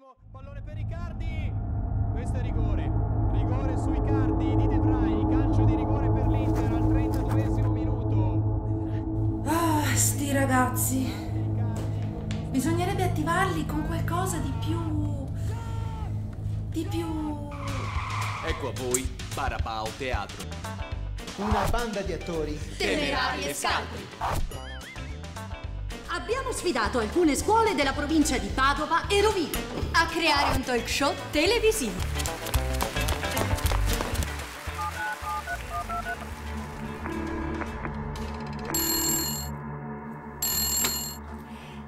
attimo, pallone per Icardi. Questo è rigore. Rigore su Icardi di De Vrij. Calcio di rigore per l'Inter al 32esimo minuto. Ah, sti ragazzi. Bisognerebbe attivarli con qualcosa di più... Ecco a voi Barabao Teatro. Una banda di attori temerari e scaltri. Abbiamo sfidato alcune scuole della provincia di Padova e Rovigo a creare un talk show televisivo.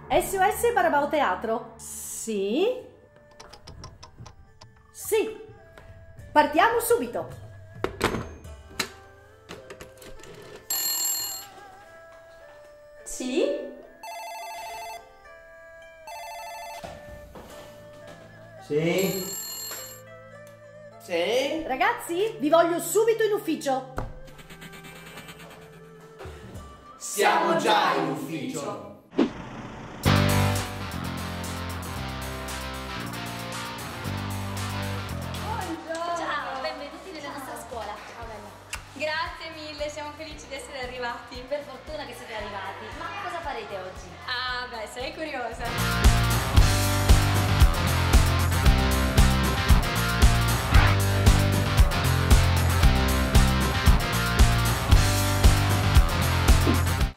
SOS Barabao Teatro? Sì? Sì. Partiamo subito. Sì? Sì? Sì? Ragazzi, vi voglio subito in ufficio. Siamo già in ufficio. Ciao, benvenuti nella nostra scuola. Ciao bella. Grazie mille, siamo felici di essere arrivati. Per fortuna che siete arrivati. Ma cosa farete oggi? Ah, beh, sei curiosa.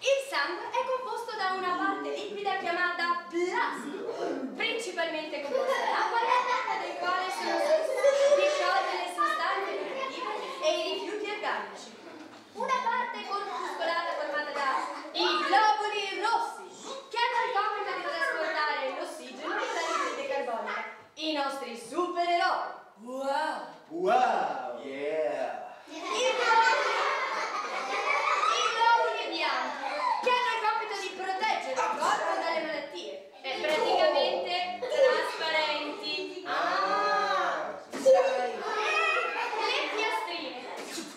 Il sangue è composto da una parte liquida chiamata plasma, principalmente composta d'acqua, del quale sono disciolte le sostanze nutritive e i rifiuti organici. Una parte corpuscolata formata da i globuli rossi, che hanno il compito di trasportare l'ossigeno e l'anidride carbonica, i nostri supereroi. Wow! Wow! Yeah! I globuli bianchi, che hanno il compito di proteggere il corpo dalle malattie e praticamente trasparenti.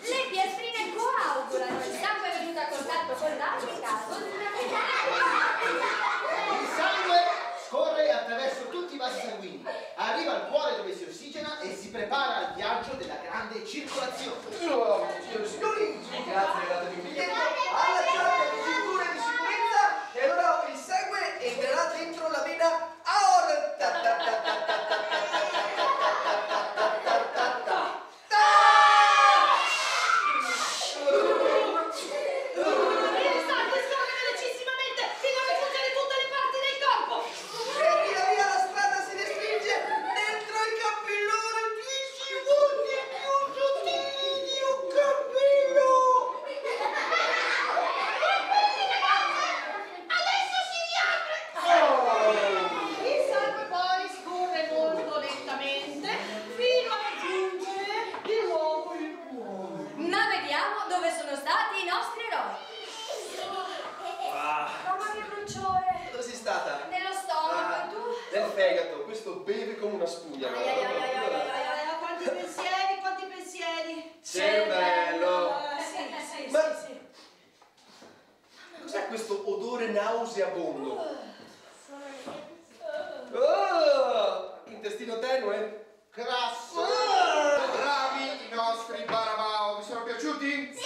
Le piastrine coagulano il sangue venuto a contatto con l'acqua in caso di una Il sangue scorre attraverso tutti i vasi sanguigni, arriva al cuore dove si ossigena e si prepara al viaggio della grande circolazione. Signori, grazie alla biglietto, allacciate le cinture di sicurezza e allora il sangue entrerà dentro la vena aorta. Il sangue scorre velocissimamente fino a raggiungere tutte le parti del corpo. E via via la strada si restringe dentro il capillare 10 volte più sottili di un capello. Adesso si riapre. Il sangue poi scorre molto lentamente fino a raggiungere di nuovo il cuore. Ma vediamo dove sono stati i nostri eroi. Mamma mia, bruciore. Dove sei stata? Nello stomaco, e tu? Nel fegato, questo beve come una spugna. Quanti pensieri, quanti pensieri. Cervello. Sì. Cos'è questo odore nauseabondo? Oh, intestino tenue? Grasso! Bravi i nostri Barabao, vi sono piaciuti?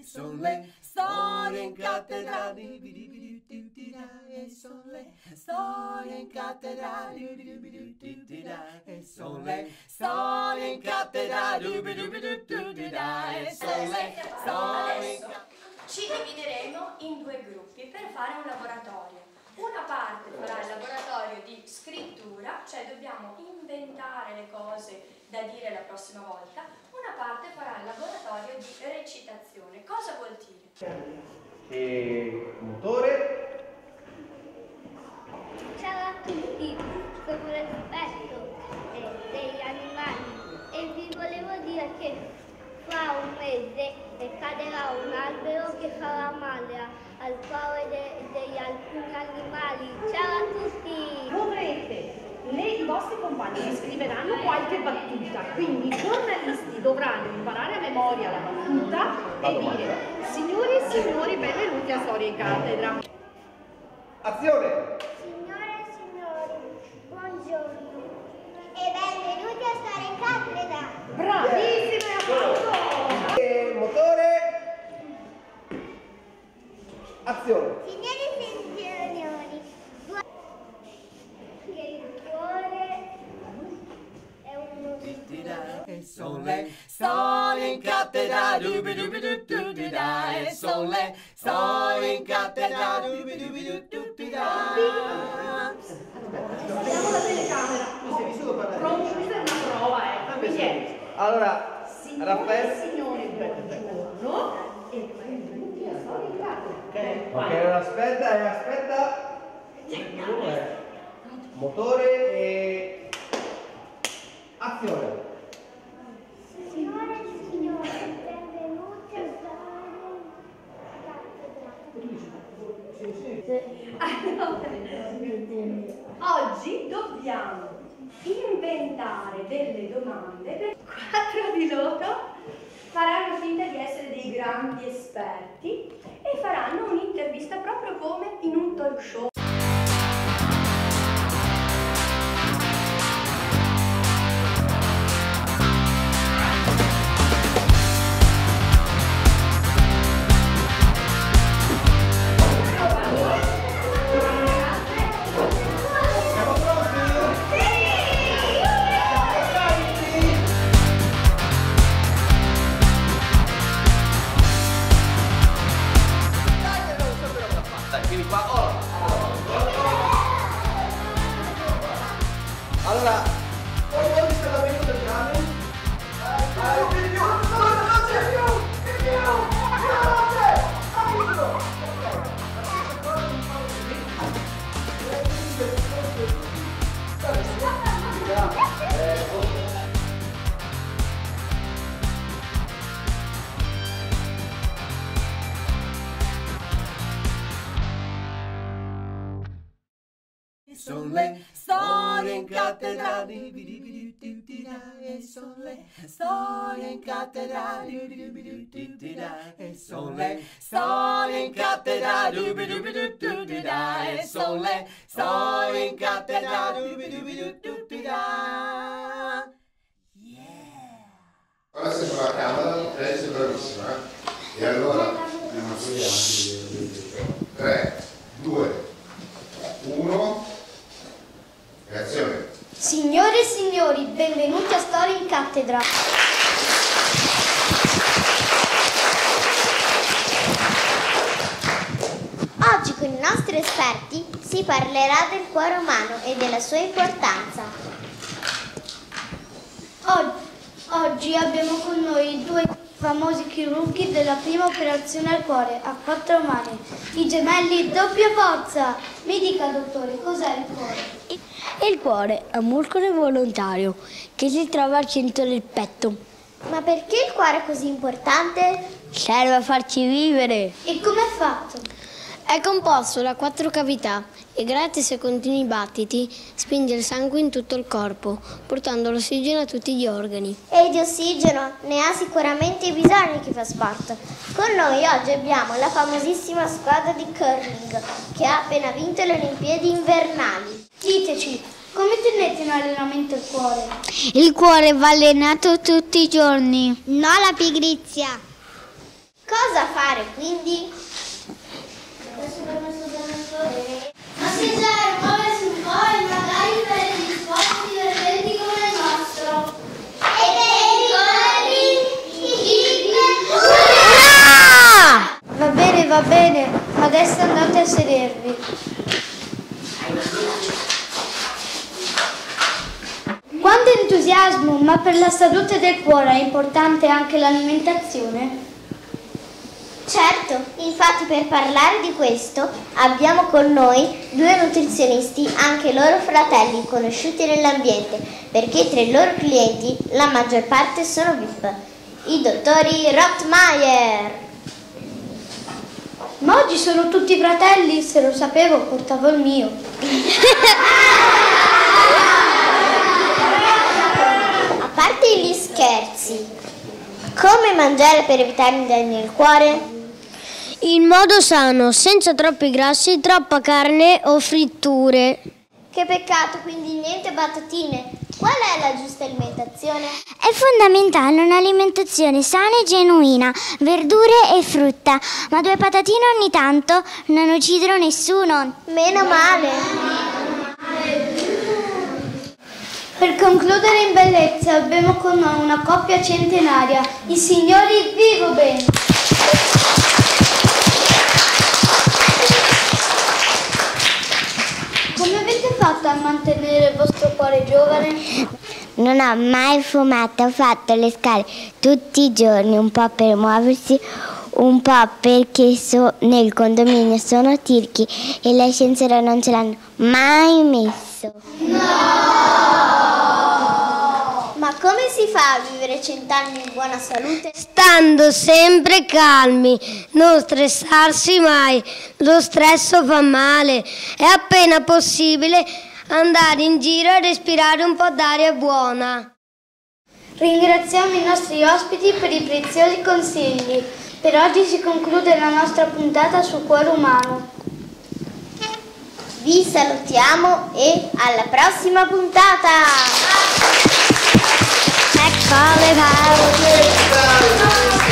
Son le storie in cattedrale, e son le storie in cattedrale, e son le storie in cattedrale, e son le storie. Ci divideremo in due gruppi per fare un laboratorio. Una parte farà il laboratorio di scrittura, cioè dobbiamo inventare le cose da dire la prossima volta. Una parte farà il laboratorio di recitazione. Cosa vuol dire? E motore? Ciao a tutti, sono l'esperto degli animali e vi volevo dire che fra un mese caderà un albero che farà male al cuore degli alcuni animali. Ciao a tutti! Dovrete, i vostri compagni vi scriveranno qualche battuta, quindi i giornalisti dovranno imparare a memoria la battuta e dire: signori e signori, benvenuti a Storia in Cattedra. Azione! Signore e signori, buongiorno e benvenuti a stare in cattedra. Bravissime, applauso! Motore! Azione! Signori e signori, il cuore è un Sole, sole in cattedra, dubi dubi dubi da. E sole, sole in cattedra, dubi dubi dubi da. Abbiamo la telecamera. Pronto, questa è una prova, quindi è Allora, Raffaele. signore, buongiorno e benvenuti a Storia in Cattedra. Ok, allora aspetta. Motore e azione. Signore e signori, benvenuti a stare in cattedra. Oggi dobbiamo inventare delle domande per 4 di loro faranno finta di essere dei grandi esperti e faranno un'intervista proprio come in un talk show. Allora, poi il riscaldamento del cane. Son le storie in cattedra, e son le storie in cattedra, e son le storie in cattedra, e son le storie in cattedra, Ora sei sulla camera, lei sei bravissima. E allora 3, 2, 1 e azione. Signore e signori, benvenuti a Storia in Cattedra. Oggi con i nostri esperti si parlerà del cuore umano e della sua importanza. Oggi abbiamo con noi due famosi chirurghi della prima operazione al cuore a 4 mani, i gemelli doppia forza. Mi dica, dottore, cos'è il cuore? Il cuore è un muscolo involontario che si trova al centro del petto. Ma perché il cuore è così importante? Serve a farci vivere. E com'è fatto? È composto da 4 cavità e grazie ai suoi continui battiti spinge il sangue in tutto il corpo, portando l'ossigeno a tutti gli organi. E di ossigeno ne ha sicuramente bisogno chi fa sport. Con noi oggi abbiamo la famosissima squadra di curling che ha appena vinto le Olimpiadi invernali. Diteci, come tenete in allenamento il cuore? Il cuore va allenato tutti i giorni. No alla pigrizia. Cosa fare quindi? Passeggiare, muoversi un po' e magari fare degli sport divertenti come il nostro. E dei va bene, ma adesso andate a sedervi. Quanto entusiasmo, ma per la salute del cuore è importante anche l'alimentazione? Certo, infatti per parlare di questo abbiamo con noi 2 nutrizionisti, anche loro fratelli, conosciuti nell'ambiente, perché tra i loro clienti la maggior parte sono VIP, i dottori Rottmeier. Ma oggi sono tutti fratelli, se lo sapevo portavo il mio. A parte gli scherzi, come mangiare per evitare i danni al cuore? in modo sano, senza troppi grassi, troppa carne o fritture. Che peccato, quindi niente patatine. Qual è la giusta alimentazione? È fondamentale un'alimentazione sana e genuina, verdure e frutta, ma 2 patatine ogni tanto non uccidono nessuno. Meno male. Per concludere in bellezza abbiamo con noi una coppia centenaria, i signori Vivoben. Come avete fatto a mantenere il vostro cuore giovane? Non ho mai fumato, ho fatto le scale tutti i giorni, un po' per muoversi, un po' perché nel condominio sono tirchi e le ascensori non ce l'hanno mai messo. Ma come si fa a vivere 100 anni in buona salute? Stando sempre calmi, non stressarsi mai, lo stress fa male, è appena possibile andare in giro e respirare un po' d'aria buona. Ringraziamo i nostri ospiti per i preziosi consigli. Per oggi si conclude la nostra puntata sul cuore umano. Vi salutiamo e alla prossima puntata! Ecco le parole.